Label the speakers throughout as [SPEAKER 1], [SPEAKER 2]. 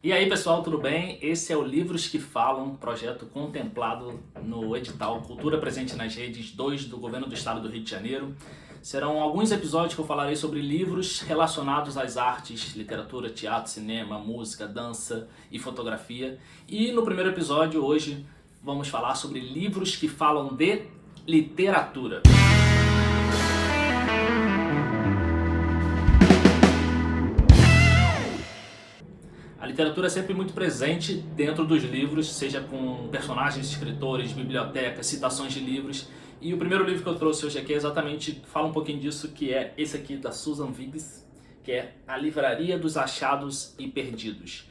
[SPEAKER 1] E aí pessoal, tudo bem? Esse é o Livros que Falam, projeto contemplado no edital Cultura Presente nas Redes 2 do Governo do Estado do Rio de Janeiro. Serão alguns episódios que eu falarei sobre livros relacionados às artes, literatura, teatro, cinema, música, dança e fotografia. E no primeiro episódio, hoje, vamos falar sobre livros que falam de literatura. A literatura é sempre muito presente dentro dos livros, seja com personagens, escritores, bibliotecas, citações de livros. E o primeiro livro que eu trouxe hoje aqui fala um pouquinho disso, que é esse aqui da Susan Viggs, que é A Livraria dos Achados e Perdidos.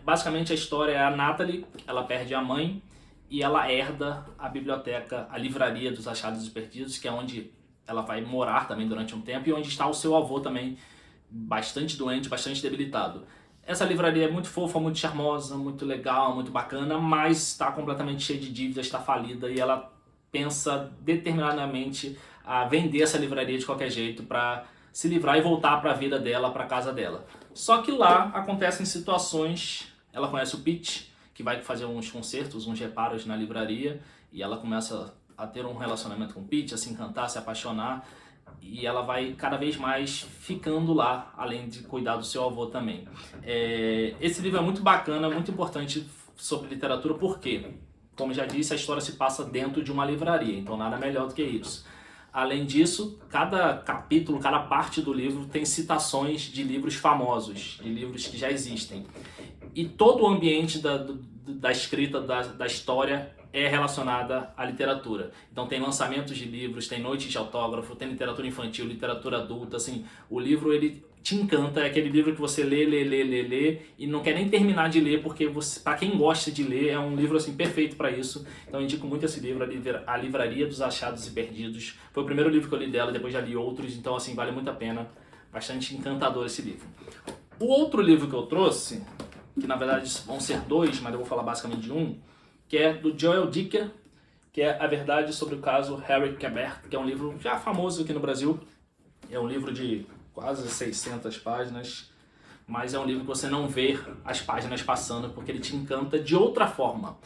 [SPEAKER 1] Basicamente a história é a Natalie, ela perde a mãe e ela herda a biblioteca, a Livraria dos Achados e Perdidos, que é onde ela vai morar também durante um tempo e onde está o seu avô também, bastante doente, bastante debilitado. Essa livraria é muito fofa, muito charmosa, muito legal, muito bacana, mas está completamente cheia de dívidas, está falida e ela pensa determinadamente a vender essa livraria de qualquer jeito para se livrar e voltar para a vida dela, para a casa dela. Só que lá acontecem situações, ela conhece o Pete, que vai fazer uns concertos, uns reparos na livraria, e ela começa a ter um relacionamento com o Pete, a se encantar, a se apaixonar, e ela vai cada vez mais ficando lá, além de cuidar do seu avô também. Esse livro é muito bacana, muito importante sobre literatura, porque, como já disse, a história se passa dentro de uma livraria, então nada melhor do que isso. Além disso, cada capítulo, cada parte do livro tem citações de livros famosos, de livros que já existem. E todo o ambiente da escrita, da história é relacionada à literatura. Então tem lançamentos de livros, tem noites de autógrafo, tem literatura infantil, literatura adulta, assim, o livro ele te encanta, é aquele livro que você lê e não quer nem terminar de ler, porque para quem gosta de ler, é um livro assim perfeito para isso. Então eu indico muito esse livro, A Livraria dos Achados e Perdidos. Foi o primeiro livro que eu li dela, depois já li outros, então assim, vale muito a pena. Bastante encantador esse livro. O outro livro que eu trouxe, que na verdade vão ser dois, mas eu vou falar basicamente de um, que é do Joel Dicker, que é A Verdade sobre o Caso Harry Quebert, que é um livro já famoso aqui no Brasil. É um livro de quase 600 páginas, mas é um livro que você não vê as páginas passando, porque ele te encanta de outra forma.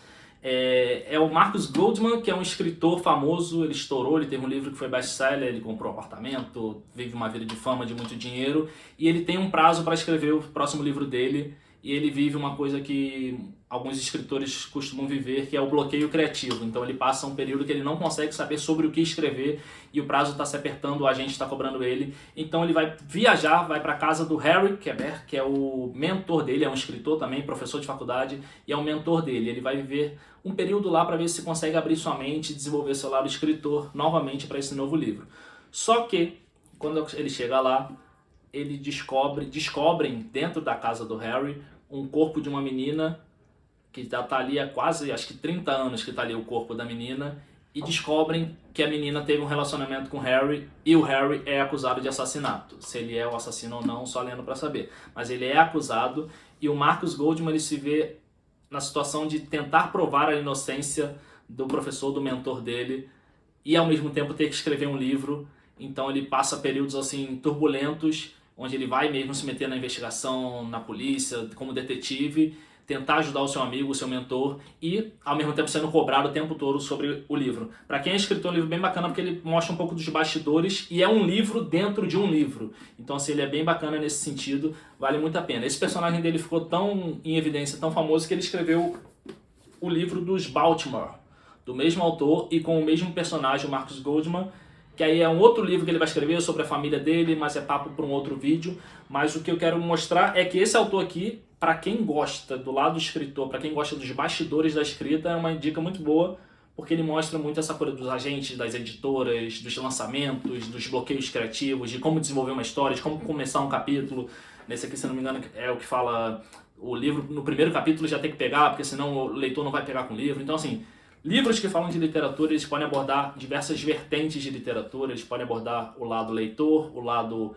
[SPEAKER 1] É o Marcus Goldman, que é um escritor famoso, ele estourou, ele teve um livro que foi best-seller, ele comprou um apartamento, vive uma vida de fama, de muito dinheiro, e ele tem um prazo para escrever o próximo livro dele, e ele vive uma coisa que alguns escritores costumam viver, que é o bloqueio criativo. Então ele passa um período que ele não consegue saber sobre o que escrever e o prazo está se apertando, o agente está cobrando ele. Então ele vai viajar, vai para a casa do Harry Quebert, que é o mentor dele, é um escritor também, professor de faculdade, e é o mentor dele. Ele vai viver um período lá para ver se consegue abrir sua mente e desenvolver seu lado escritor novamente para esse novo livro. Só que, quando ele chega lá, ele descobrem dentro da casa do Harry um corpo de uma menina que já está ali há quase, acho que 30 anos que está ali o corpo da menina, e descobrem que a menina teve um relacionamento com o Harry e o Harry é acusado de assassinato. Se ele é o assassino ou não, só lendo para saber. Mas ele é acusado e o Marcus Goldman ele se vê na situação de tentar provar a inocência do professor, do mentor dele, e ao mesmo tempo ter que escrever um livro. Então ele passa períodos assim turbulentos, onde ele vai mesmo se meter na investigação, na polícia, como detetive, tentar ajudar o seu amigo, o seu mentor e, ao mesmo tempo, sendo cobrado o tempo todo sobre o livro. Para quem é escritor, é um livro bem bacana porque ele mostra um pouco dos bastidores e é um livro dentro de um livro. Então, assim, ele é bem bacana nesse sentido, vale muito a pena. Esse personagem dele ficou tão em evidência, tão famoso, que ele escreveu o livro dos Baltimore, do mesmo autor e com o mesmo personagem, o Marcus Goldman, que aí é um outro livro que ele vai escrever sobre a família dele, mas é papo para um outro vídeo. Mas o que eu quero mostrar é que esse autor aqui, para quem gosta do lado do escritor, para quem gosta dos bastidores da escrita, é uma dica muito boa, porque ele mostra muito essa coisa dos agentes, das editoras, dos lançamentos, dos bloqueios criativos, de como desenvolver uma história, de como começar um capítulo. Nesse aqui, se não me engano, é o que fala o livro, no primeiro capítulo já tem que pegar, porque senão o leitor não vai pegar com o livro. Então, assim, livros que falam de literatura, eles podem abordar diversas vertentes de literatura, eles podem abordar o lado leitor, o lado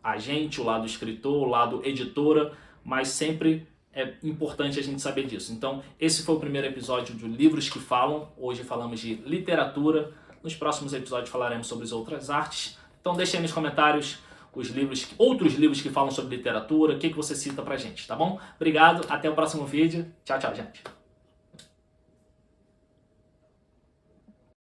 [SPEAKER 1] agente, o lado escritor, o lado editora, mas sempre é importante a gente saber disso. Então, esse foi o primeiro episódio de Livros que Falam. Hoje falamos de literatura. Nos próximos episódios falaremos sobre as outras artes. Então, deixem aí nos comentários os livros, outros livros que falam sobre literatura, o que você cita pra gente, tá bom? Obrigado, até o próximo vídeo. Tchau, tchau, gente.